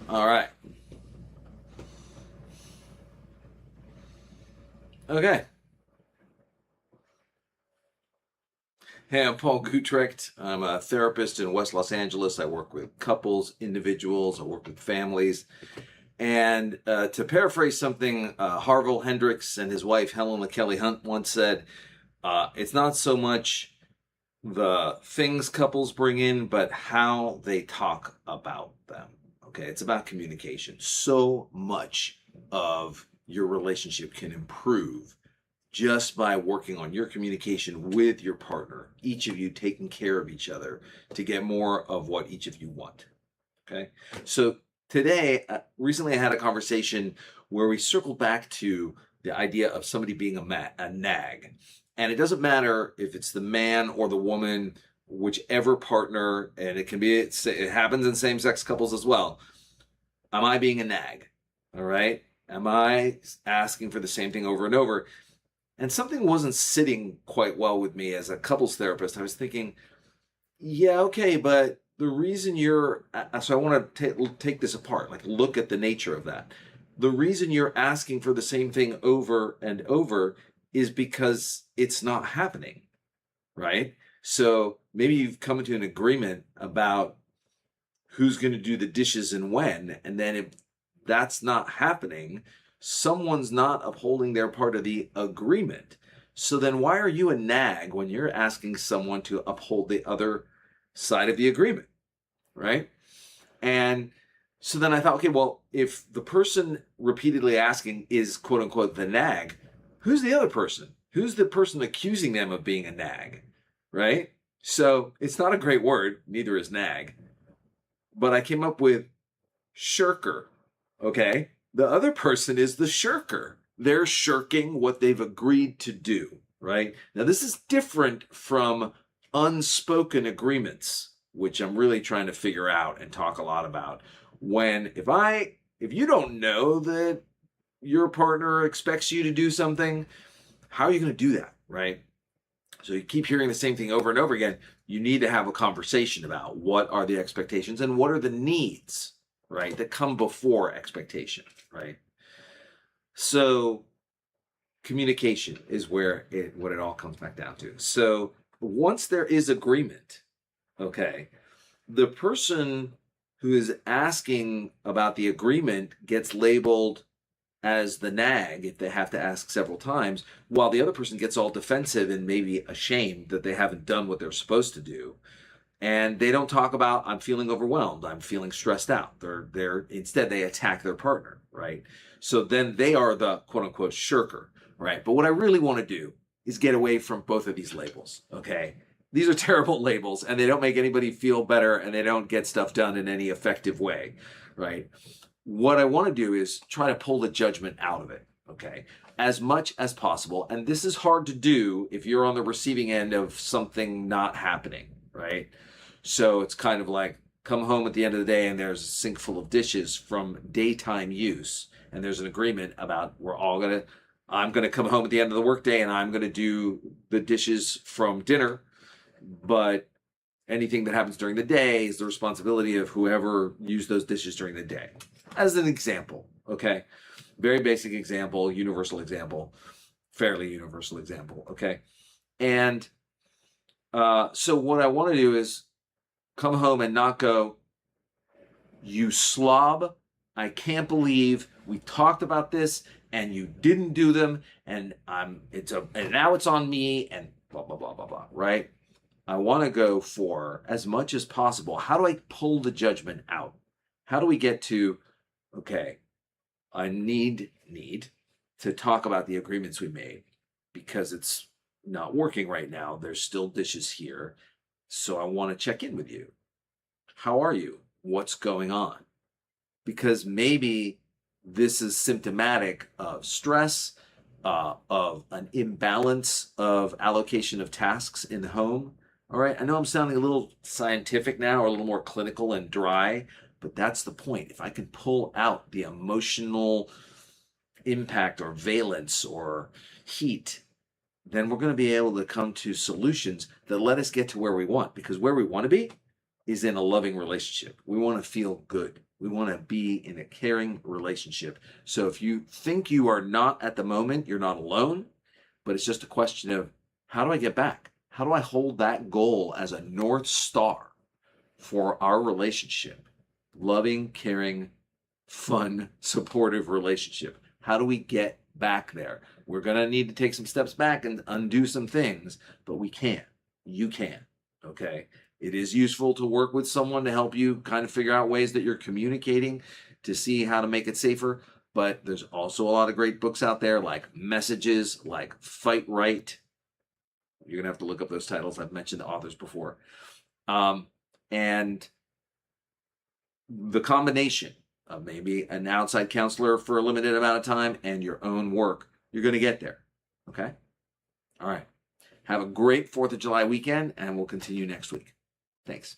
All right. Okay. Hey, I'm Paul Gutricht. I'm a therapist in West Los Angeles. I work with couples, individuals, I work with families. And to paraphrase something Harville Hendricks and his wife Helen McKelly Hunt once said, it's not so much the things couples bring in, but how they talk about them. Okay, it's about communication. So much of your relationship can improve just by working on your communication with your partner, each of you taking care of each other to get more of what each of you want. Okay. So today, recently I had a conversation where we circled back to the idea of somebody being a nag. And it doesn't matter if it's the man or the woman, whichever partner, and it can be, it happens in same sex couples as well. Am I being a nag? All right. Am I asking for the same thing over and over? And something wasn't sitting quite well with me as a couples therapist. I was thinking, yeah, okay, but the reason you're, so I want to take this apart, like look at the nature of that. The reason you're asking for the same thing over and over is because it's not happening, right? So maybe you've come into an agreement about who's going to do the dishes and when, and then if that's not happening, someone's not upholding their part of the agreement. So then why are you a nag when you're asking someone to uphold the other side of the agreement, right? And so then I thought, okay, well, if the person repeatedly asking is quote unquote the nag, who's the other person? Who's the person accusing them of being a nag, right? So it's not a great word, neither is nag, but I came up with shirker, okay? The other person is the shirker. They're shirking what they've agreed to do, right? Now, this is different from unspoken agreements, which I'm really trying to figure out and talk a lot about. When if you don't know that your partner expects you to do something, how are you going to do that, right? So you keep hearing the same thing over and over again. You need to have a conversation about what are the expectations and what are the needs, right, that come before expectation, right? So communication is what it all comes back down to. So once there is agreement, okay, the person who is asking about the agreement gets labeled as the nag if they have to ask several times, while the other person gets all defensive and maybe ashamed that they haven't done what they're supposed to do. And they don't talk about, I'm feeling overwhelmed, I'm feeling stressed out. They're instead they attack their partner, right? So then they are the quote unquote shirker, right? But what I really want to do is get away from both of these labels, okay? These are terrible labels and they don't make anybody feel better and they don't get stuff done in any effective way, right? What I want to do is try to pull the judgment out of it, okay, as much as possible. And this is hard to do if you're on the receiving end of something not happening, right? So it's kind of like come home at the end of the day and there's a sink full of dishes from daytime use. And there's an agreement about I'm going to come home at the end of the workday and I'm going to do the dishes from dinner. But anything that happens during the day is the responsibility of whoever used those dishes during the day. As an example, okay? Very basic example, universal example, fairly universal example, okay? And so what I want to do is come home and not go, you slob, I can't believe we talked about this and you didn't do them and now it's on me and blah, blah, blah, blah, blah, right? I want to go for as much as possible. How do I pull the judgment out? How do we get to, okay, I need to talk about the agreements we made because it's not working right now. There's still dishes here. So I want to check in with you. How are you? What's going on? Because maybe this is symptomatic of stress, of an imbalance of allocation of tasks in the home. All right, I know I'm sounding a little scientific now or a little more clinical and dry, but that's the point. If I can pull out the emotional impact or valence or heat, then we're going to be able to come to solutions that let us get to where we want. Because where we want to be, is in a loving relationship. We want to feel good. We want to be in a caring relationship. So if you think you are not at the moment, you're not alone, but it's just a question of, how do I get back? How do I hold that goal as a North Star for our relationship? Loving, caring, fun, supportive relationship. How do we get back there? We're going to need to take some steps back and undo some things, but we can. You can. Okay? It is useful to work with someone to help you kind of figure out ways that you're communicating to see how to make it safer. But there's also a lot of great books out there like Messages, like Fight Right. You're going to have to look up those titles. I've mentioned the authors before. And the combination of maybe an outside counselor for a limited amount of time and your own work, you're going to get there. Okay? All right. Have a great 4th of July weekend, and we'll continue next week. Thanks.